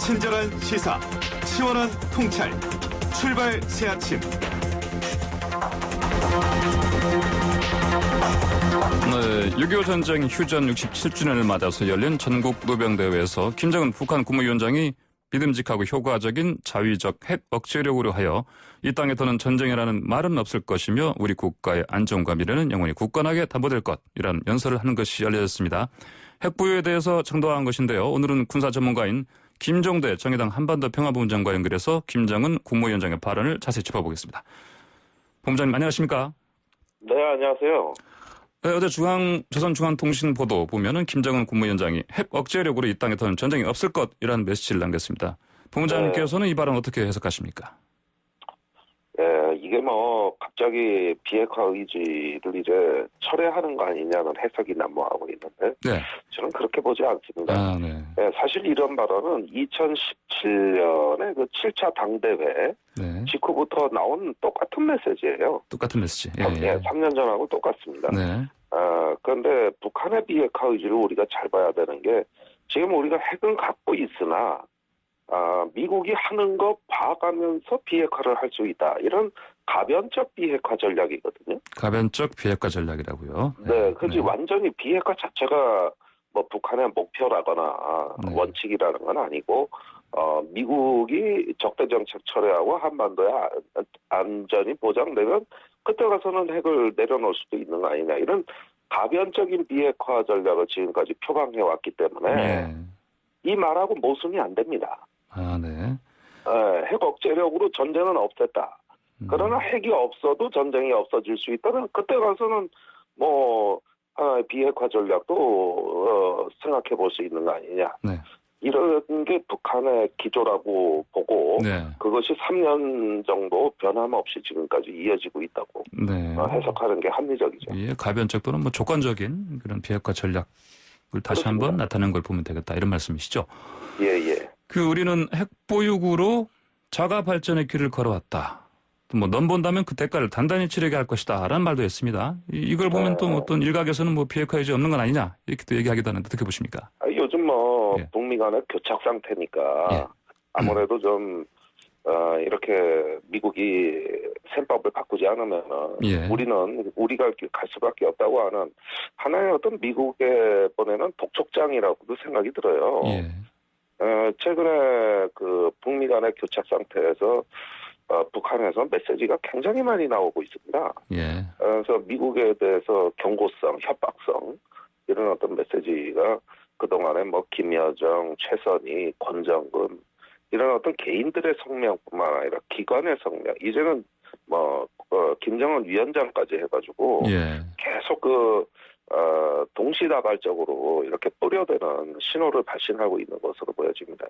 친절한 시사, 시원한 통찰, 출발 새 아침. 네, 6.25 전쟁 휴전 67주년을 맞아서 열린 전국 노병대회에서 김정은 북한 국무위원장이 믿음직하고 효과적인 자위적 핵 억제력으로 하여 이 땅에 더는 전쟁이라는 말은 없을 것이며 우리 국가의 안정과 미래는 영원히 굳건하게 담보될 것이라는 연설을 하는 것이 알려졌습니다. 핵 보유에 대해서 청도한 것인데요. 오늘은 군사 전문가인 김종대 정의당 한반도 평화부원장과 연결해서 김정은 국무위원장의 발언을 자세히 짚어보겠습니다. 본부장님 안녕하십니까? 네, 안녕하세요. 네, 어제 조선중앙통신 보도 보면은 김정은 국무위원장이 핵 억제력으로 이 땅에 더는 전쟁이 없을 것이라는 메시지를 남겼습니다. 본부장님께서는 이 발언 어떻게 해석하십니까? 이게 갑자기 비핵화 의지를 이제 철회하는 거 아니냐는 해석이 난무하고 있는데, 네. 저는 그렇게 보지 않습니다. 네. 사실 이런 발언은 2017년에 그 7차 당대회 직후부터 나온 똑같은 메시지예요. 똑같은 메시지. 3년 전하고 똑같습니다. 네. 그런데 북한의 비핵화 의지를 우리가 잘 봐야 되는 게, 지금 우리가 핵은 갖고 있으나 미국이 하는 거 봐가면서 비핵화를 할 수 있다. 이런 가변적 비핵화 전략이거든요. 가변적 비핵화 전략이라고요. 네, 그렇지. 완전히 비핵화 자체가 북한의 목표라거나 원칙이라는 건 아니고, 미국이 적대 정책 철회하고 한반도의 안전이 보장되면 그때 가서는 핵을 내려놓을 수도 있는 거 아니냐. 이런 가변적인 비핵화 전략을 지금까지 표방해 왔기 때문에 이 말하고 모순이 안 됩니다. 핵 억제력으로 전쟁은 없앴다. 그러나 핵이 없어도 전쟁이 없어질 수 있다면 그때 가서는 하나의 비핵화 전략도 생각해 볼 수 있는 거 아니냐. 이런 게 북한의 기조라고 보고 그것이 3년 정도 변함없이 지금까지 이어지고 있다고 해석하는 게 합리적이죠. 가변적 또는 조건적인 그런 비핵화 전략을 다시 한번 나타낸 걸 보면 되겠다. 이런 말씀이시죠? 예. 우리는 핵 보유국으로 자가 발전의 길을 걸어왔다. 넘본다면 그 대가를 단단히 치르게 할 것이다. 라는 말도 했습니다. 이걸 보면 또 어떤 일각에서는 비핵화 의지 없는 건 아니냐. 이렇게 또 얘기하기도 하는데 어떻게 보십니까? 요즘 북미 간의 교착 상태니까 아무래도 좀 이렇게 미국이 셈법을 바꾸지 않으면 우리가 갈 수밖에 없다고 하는 하나의 어떤 미국에 보내는 독촉장이라고도 생각이 들어요. 최근에 그 북미 간의 교착 상태에서 북한에서 메시지가 굉장히 많이 나오고 있습니다. 그래서 미국에 대해서 경고성, 협박성 이런 어떤 메시지가 그동안에 김여정, 최선희, 권정근 이런 어떤 개인들의 성명뿐만 아니라 기관의 성명, 이제는 김정은 위원장까지 해가지고 계속 동시다발적으로 이렇게 뿌려대는 신호를 발신하고 있는 것으로 보여집니다.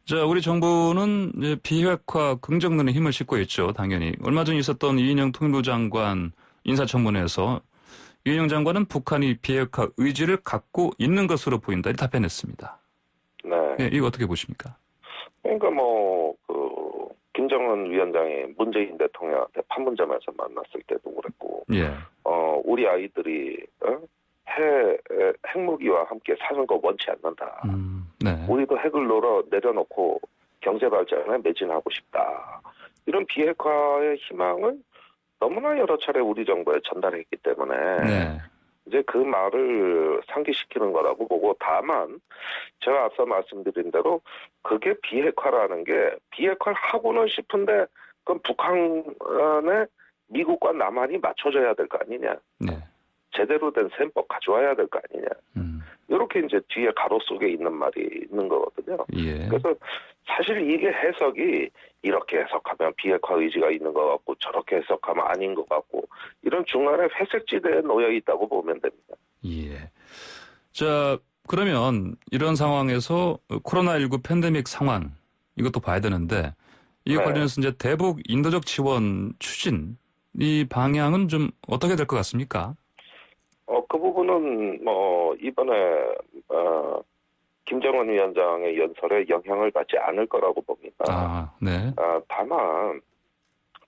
자, 우리 정부는 이제 비핵화 긍정론에 힘을 싣고 있죠. 당연히. 얼마 전에 있었던 이인영 통일부 장관 인사청문회에서 이인영 장관은 북한이 비핵화 의지를 갖고 있는 것으로 보인다. 이렇게 답변했습니다. 이거 어떻게 보십니까? 그러니까 김정은 위원장이 문재인 대통령한테 판문점에서 만났을 때도 그랬고, 우리 아이들이 핵무기와 함께 사는 거 원치 않는다. 우리도 핵을 내려놓고 경제 발전에 매진하고 싶다. 이런 비핵화의 희망을 너무나 여러 차례 우리 정부에 전달했기 때문에 이제 그 말을 상기시키는 거라고 보고, 다만 제가 앞서 말씀드린 대로 그게 비핵화라는 게 비핵화를 하고는 싶은데 그럼 북한의 미국과 남한이 맞춰줘야 될 거 아니냐. 제대로 된 셈법 가져와야 될 거 아니냐. 이렇게 이제 뒤에 가로 속에 있는 말이 있는 거거든요. 그래서 사실 이게 해석이 이렇게 해석하면 비핵화 의지가 있는 것 같고 저렇게 해석하면 아닌 것 같고 이런 중간에 회색지대에 놓여 있다고 보면 됩니다. 자, 그러면 이런 상황에서 코로나19 팬데믹 상황 이것도 봐야 되는데 이에 관련해서 이제 대북 인도적 지원 추진 이 방향은 좀 어떻게 될 것 같습니까? 그 부분은 이번에 김정은 위원장의 연설에 영향을 받지 않을 거라고 봅니다. 다만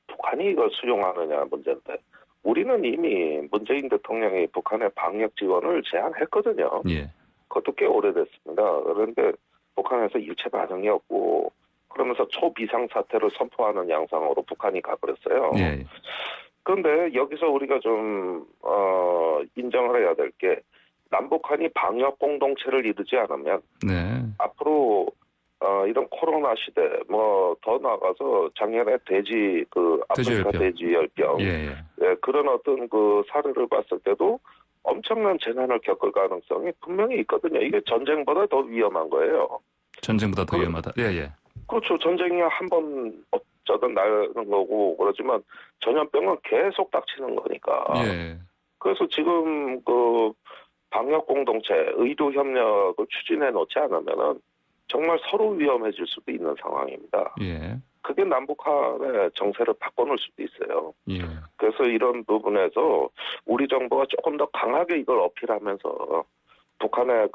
북한이 이걸 수용하느냐 문제인데 우리는 이미 문재인 대통령이 북한의 방역 지원을 제안했거든요. 그것도 꽤 오래됐습니다. 그런데 북한에서 일체 반응이 없고 그러면서 초비상 사태를 선포하는 양상으로 북한이 가버렸어요. 예. 그런데 여기서 우리가 좀 인정을 해야 될 게 남북한이 방역 공동체를 이루지 않으면 네. 앞으로 이런 코로나 시대 더 나아가서 작년에 아프리카 돼지열병 예. 그런 어떤 그 사례를 봤을 때도 엄청난 재난을 겪을 가능성이 분명히 있거든요. 이게 전쟁보다 더 위험한 거예요. 전쟁보다 더 위험하다. 예. 그렇죠. 전쟁이 한 번 어쩌든 나는 거고 그렇지만 전염병은 계속 닥치는 거니까. 예. 그래서 지금 그 방역 공동체, 의료 협력을 추진해 놓지 않으면은 정말 서로 위험해질 수도 있는 상황입니다. 예. 그게 남북한의 정세를 바꿔놓을 수도 있어요. 예. 그래서 이런 부분에서 우리 정부가 조금 더 강하게 이걸 어필하면서 북한의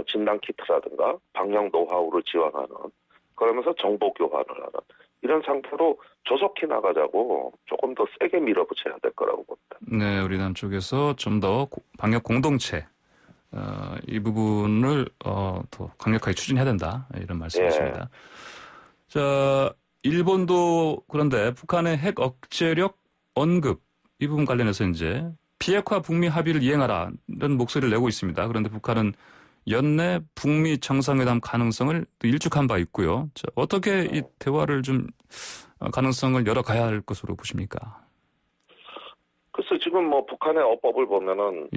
진단 키트라든가 방역 노하우를 지원하는 그러면서 정보 교환을 하는 이런 상태로 조속히 나가자고 조금 더 세게 밀어붙여야 될 거라고 봅니다. 네, 우리 남쪽에서 좀 더 방역 공동체 이 부분을 더 강력하게 추진해야 된다 이런 말씀이십니다. 자, 일본도 그런데 북한의 핵 억제력 언급 이 부분 관련해서 이제 비핵화 북미 합의를 이행하라 이런 목소리를 내고 있습니다. 그런데 북한은 연내 북미 정상회담 가능성을 또 일축한 바 있고요. 자, 어떻게 이 대화를 좀 가능성을 열어가야 할 것으로 보십니까? 글쎄 지금 북한의 어법을 보면은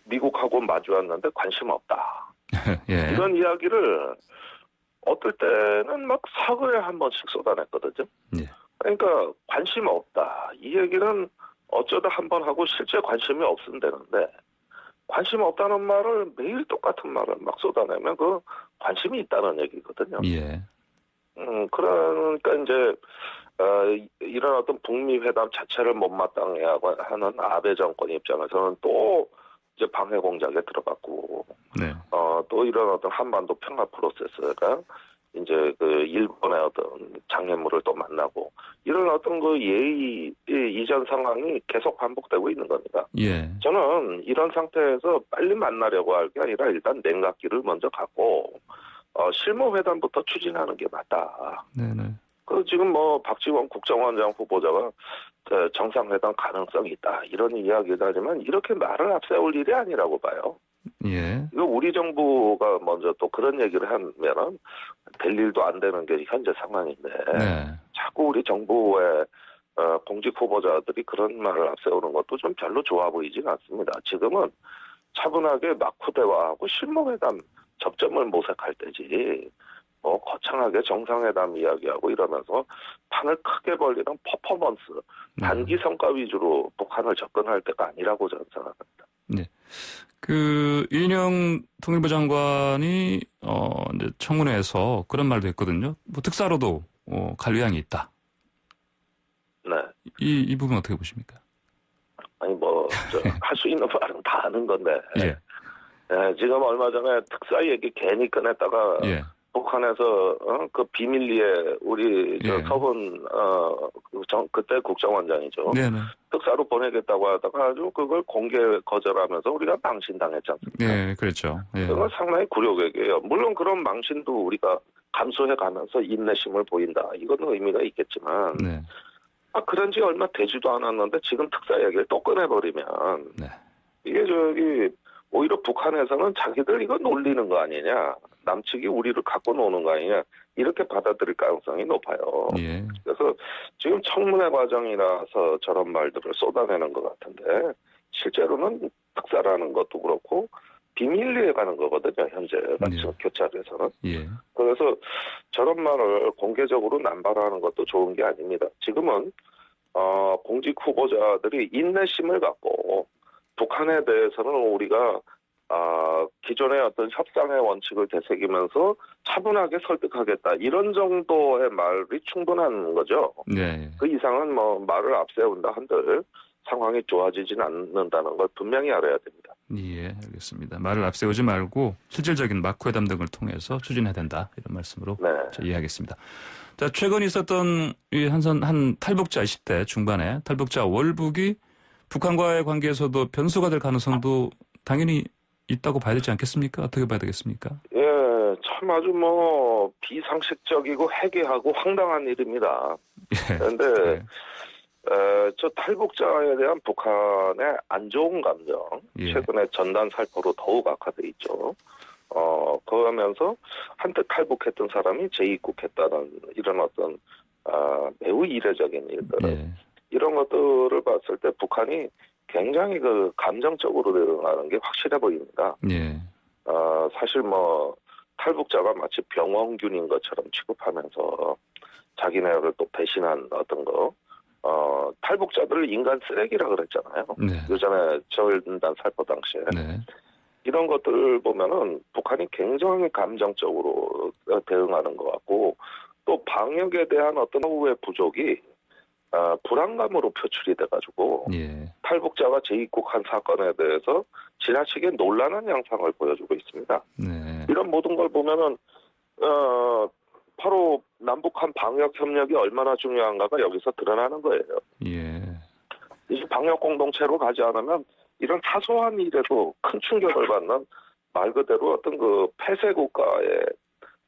미국하고 마주했는데 관심 없다. 예. 이런 이야기를 어떨 때는 막 사흘에 한 번씩 쏟아냈거든요. 예. 그러니까 관심 없다. 이 얘기는 어쩌다 한 번 하고 실제 관심이 없으면 되는데 관심 없다는 말을 매일 똑같은 말을 막 쏟아내면 그 관심이 있다는 얘기거든요. 예. 그러니까 이제 이런 어떤 북미 회담 자체를 못마땅해 하는 아베 정권 입장에서는 또 이제 방해 공작에 들어갔고, 네. 또 이런 어떤 한반도 평화 프로세스가 이제 일본의 어떤 장애물을 또 만나고 이런 어떤 예의 이전 상황이 계속 반복되고 있는 겁니다. 예. 저는 이런 상태에서 빨리 만나려고 할 게 아니라 일단 냉각기를 먼저 갖고 실무 회담부터 추진하는 게 맞다. 네네. 지금 박지원 국정원장 후보자가 정상회담 가능성이 있다 이런 이야기를 하지만 이렇게 말을 앞세울 일이 아니라고 봐요. 예. 이거 우리 정부가 먼저 또 그런 얘기를 하면은 될 일도 안 되는 게 현재 상황인데 네. 자꾸 우리 정부의 공직 후보자들이 그런 말을 앞세우는 것도 좀 별로 좋아 보이진 않습니다. 지금은 차분하게 막후 대화하고 실무회담 접점을 모색할 때지 거창하게 정상회담 이야기하고 이러면서 판을 크게 벌리는 퍼포먼스, 단기 성과 위주로 북한을 접근할 때가 아니라고 저는 생각합니다. 네. 이인영 통일부 장관이 이제 청문회에서 그런 말도 했거든요. 특사로도 갈 의향이 있다. 네. 이 부분 어떻게 보십니까? 아니 할 수 있는 말은 다 하는 건데. 예. 지금 얼마 전에 특사 얘기 괜히 꺼냈다가 예. 북한에서 그 비밀리에 우리 서훈 그때 국정원장이죠. 네네. 특사로 보내겠다고 하다가 아주 그걸 공개 거절하면서 우리가 망신당했지 않습니까? 네, 그렇죠. 예. 그건 상당히 굴욕이에요. 물론 그런 망신도 우리가 감수해가면서 인내심을 보인다. 이건 의미가 있겠지만 네. 그런 지 얼마 되지도 않았는데 지금 특사 얘기를 또 꺼내버리면 네. 이게 오히려 북한에서는 자기들 이거 놀리는 거 아니냐. 남측이 우리를 갖고 노는 거 아니냐. 이렇게 받아들일 가능성이 높아요. 예. 그래서 지금 청문회 과정이라서 저런 말들을 쏟아내는 것 같은데 실제로는 특사라는 것도 그렇고 비밀리에 가는 거거든요. 현재 같은 교차에서는. 예. 그래서 저런 말을 공개적으로 남발하는 것도 좋은 게 아닙니다. 지금은 공직 후보자들이 인내심을 갖고 북한에 대해서는 우리가 기존의 어떤 협상의 원칙을 되새기면서 차분하게 설득하겠다. 이런 정도의 말이 충분한 거죠. 네. 그 이상은 말을 앞세운다 한들 상황이 좋아지진 않는다는 걸 분명히 알아야 됩니다. 예, 알겠습니다. 말을 앞세우지 말고 실질적인 막회담 등을 통해서 추진해야 된다. 이런 말씀으로 이해하겠습니다. 자, 최근 있었던 한 탈북자 20대 중반에 탈북자 월북이 북한과의 관계에서도 변수가 될 가능성도 당연히 있다고 봐야 되지 않겠습니까? 어떻게 봐야 되겠습니까? 예, 참 아주 뭐 비상식적이고 해괴하고 황당한 일입니다. 예. 그런데 저 탈북자에 대한 북한의 안 좋은 감정, 예. 최근에 전단 살포로 더욱 악화돼 있죠. 그러면서 한때 탈북했던 사람이 재입국했다는 이런 어떤 매우 이례적인 일들, 예. 이런 것들을 봤을 때 북한이 굉장히 그 감정적으로 대응하는 게 확실해 보입니다. 예. 사실 뭐 탈북자가 마치 병원균인 것처럼 취급하면서 자기네를 또 배신한 어떤 거, 탈북자들을 인간 쓰레기라 그랬잖아요. 네. 요전에 전단 살포 당시에. 네. 이런 것들을 보면은 북한이 굉장히 감정적으로 대응하는 것 같고, 또 방역에 대한 어떤 후의 부족이 불안감으로 표출이 돼가지고 예. 탈북자가 재입국한 사건에 대해서 지나치게 논란한 양상을 보여주고 있습니다. 네. 이런 모든 걸 보면은 바로 남북한 방역 협력이 얼마나 중요한가가 여기서 드러나는 거예요. 예. 이 방역 공동체로 가지 않으면 이런 사소한 일에도 큰 충격을 받는 말 그대로 어떤 그 폐쇄 국가의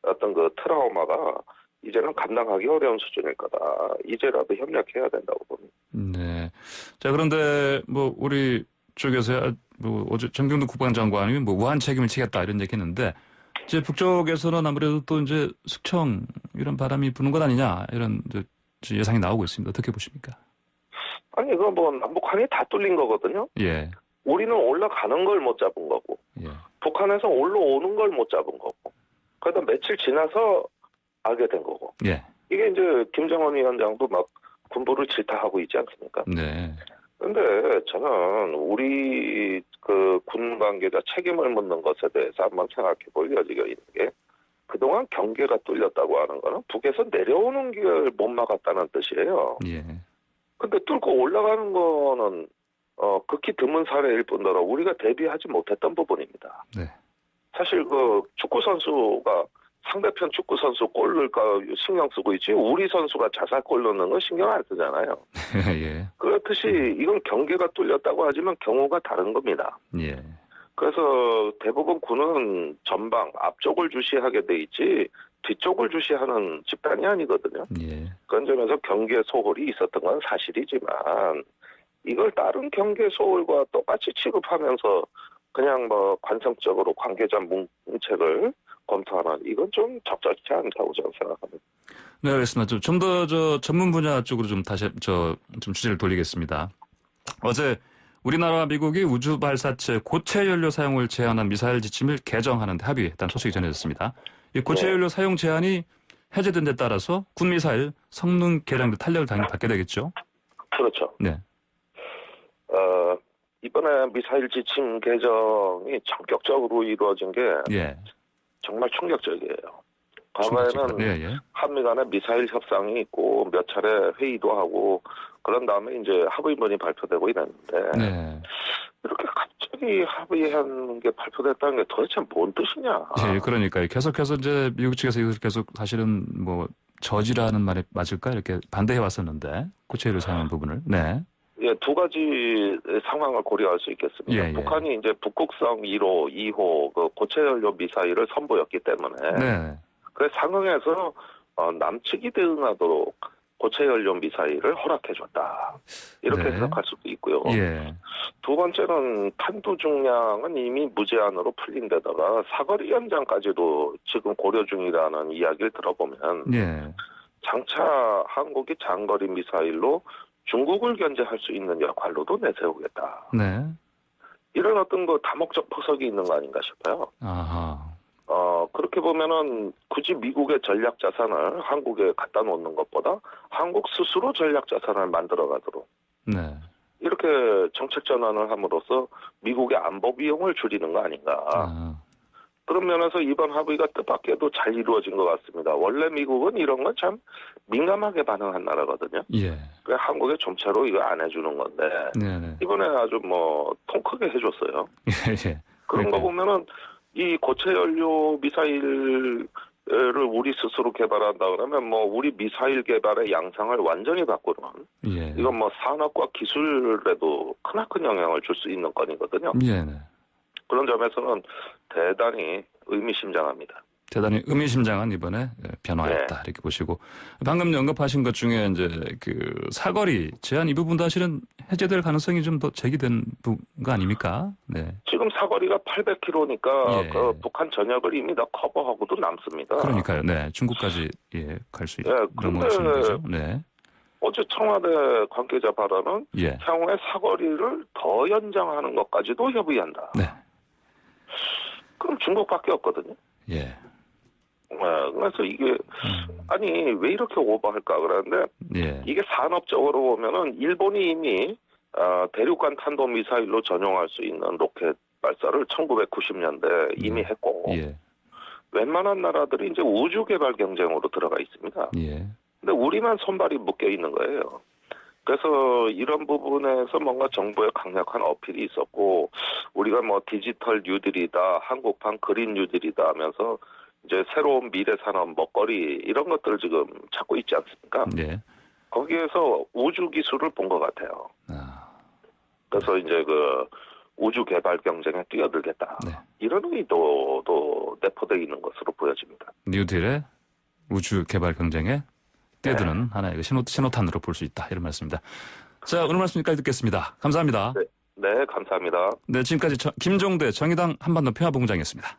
어떤 그 트라우마가 이제는 감당하기 어려운 수준일 거다. 이제라도 협력해야 된다고 봅니다. 네. 자, 그런데 뭐 우리 쪽에서야 뭐 어제 정경도 국방장관이 뭐 무한 책임을 지겠다 이런 얘기했는데, 이제 북쪽에서는 아무래도 또 이제 숙청 이런 바람이 부는 것 아니냐 이런 이제 예상이 나오고 있습니다. 어떻게 보십니까? 아니 이거 뭐 남북한이 다 뚫린 거거든요. 예. 우리는 올라가는 걸 못 잡은 거고, 예. 북한에서 올라오는 걸 못 잡은 거고, 그러다 며칠 지나서 알게 된 거고. 예. 이게 이제 김정은 위원장도 막 군부를 질타하고 있지 않습니까? 네. 근데 저는 우리 그 군 관계자 책임을 묻는 것에 대해서 한번 생각해 볼 여지가 있는 게, 그동안 경계가 뚫렸다고 하는 거는 북에서 내려오는 길 못 막았다는 뜻이에요. 예. 근데 뚫고 올라가는 거는 극히 드문 사례일 뿐더러 우리가 대비하지 못했던 부분입니다. 네. 사실 그 축구 선수가 상대편 축구 선수 골 넣을까 신경 쓰고 있지, 우리 선수가 자살골 넣는 건 신경 안 쓰잖아요. 예. 그렇듯이 이건 경계가 뚫렸다고 하지만 경우가 다른 겁니다. 예. 그래서 대부분 군은 전방 앞쪽을 주시하게 돼 있지 뒤쪽을 주시하는 집단이 아니거든요. 예. 그런 점에서 경계 소홀이 있었던 건 사실이지만, 이걸 다른 경계 소홀과 똑같이 취급하면서 그냥 뭐 관성적으로 관계자 문책을 검토하는, 이건 좀 적절치 않다고 저는 생각합니다. 네, 알겠습니다. 좀 더 전문 분야 쪽으로 좀 다시 좀 주제를 돌리겠습니다. 어제 우리나라와 미국이 우주 발사체 고체 연료 사용을 제한한 미사일 지침을 개정하는 데 합의했다는 소식이 전해졌습니다. 이 고체 연료 사용 제한이 해제된 데 따라서 군 미사일 성능 개량도 탄력을 당연히 받게 되겠죠. 그렇죠. 네. 이번에 미사일 지침 개정이 전격적으로 이루어진 게 예. 정말 충격적이에요. 과거에는 예. 한미 간의 미사일 협상이 있고 몇 차례 회의도 하고 그런 다음에 이제 합의문이 발표되고 이랬는데, 네. 이렇게 갑자기 합의한 게 발표됐다는 게 도대체 뭔 뜻이냐. 예, 그러니까요. 계속해서 이제 미국 측에서 이걸 계속 사실은 뭐 저지라는 말이 맞을까 이렇게 반대해 왔었는데, 고체 연료 사용 부분을. 네. 예, 두 가지 상황을 고려할 수 있겠습니다. 예. 북한이 이제 북극성 1호, 2호 그 고체 연료 미사일을 선보였기 때문에, 네. 그래서 상응해서 남측이 대응하도록 고체 연료 미사일을 허락해줬다. 이렇게 네. 생각할 수도 있고요. 예. 두 번째는 탄두 중량은 이미 무제한으로 풀린 데다가 사거리 연장까지도 지금 고려 중이라는 이야기를 들어보면, 예. 장차 한국이 장거리 미사일로 중국을 견제할 수 있는 역할로도 내세우겠다. 네. 이런 어떤 그 다목적 포석이 있는 거 아닌가 싶어요. 아하. 그렇게 보면은 굳이 미국의 전략 자산을 한국에 갖다 놓는 것보다 한국 스스로 전략 자산을 만들어 가도록, 네. 이렇게 정책 전환을 함으로써 미국의 안보 비용을 줄이는 거 아닌가. 아. 그런 면에서 이번 합의가 뜻밖에도 잘 이루어진 것 같습니다. 원래 미국은 이런 건 참 민감하게 반응한 나라거든요. 예. 그래 한국에 좀채로 이거 안 해주는 건데, 네네. 이번에 아주 뭐 통 크게 해줬어요. 예. 그런 거 그러니까요. 보면은 이 고체 연료 미사일을 우리 스스로 개발한다 그러면 뭐 우리 미사일 개발의 양상을 완전히 바꾸는, 예. 이건 뭐 산업과 기술에도 크나큰 영향을 줄 수 있는 건이거든요. 예. 네. 그런 점에서는 대단히 의미심장합니다. 대단히 의미심장한 이번에 변화였다 네. 이렇게 보시고 방금 언급하신 것 중에 이제 그 사거리 제한 이 부분도 사실은 해제될 가능성이 좀 더 제기된 거 아닙니까? 네. 지금 사거리가 800km니까 예. 그 북한 전역을 이미 다 커버하고도 남습니다. 그러니까요. 네, 중국까지 갈 수 예, 넘어가시는 거죠. 네. 어제 청와대 관계자 발언은 예. 향후에 사거리를 더 연장하는 것까지도 협의한다. 네. 그럼 중국밖에 없거든요. 예. 그래서 이게 아니 왜 이렇게 오버할까 그러는데 예. 이게 산업적으로 보면은 일본이 이미 대륙간 탄도 미사일로 전용할 수 있는 로켓 발사를 1990년대 이미 했고 예. 웬만한 나라들이 이제 우주 개발 경쟁으로 들어가 있습니다. 예. 근데 우리만 손발이 묶여 있는 거예요. 그래서 이런 부분에서 뭔가 정부의 강력한 어필이 있었고 우리가 뭐 디지털 뉴딜이다, 한국판 그린 뉴딜이다 하면서 이제 새로운 미래 산업 먹거리 이런 것들을 지금 찾고 있지 않습니까? 예. 거기에서 우주 기술을 본 것 같아요. 그래서 이제 그 우주 개발 경쟁에 뛰어들겠다. 네. 이런 의도도 내포되어 있는 것으로 보여집니다. 뉴딜의 우주 개발 경쟁에 뛰어드는 하나의 그 신호탄으로 볼 수 있다. 이런 말씀입니다. 자, 오늘 말씀 여기까지 듣겠습니다. 감사합니다. 네, 감사합니다. 네, 지금까지 김종대 정의당 한반도 평화본부장이었습니다.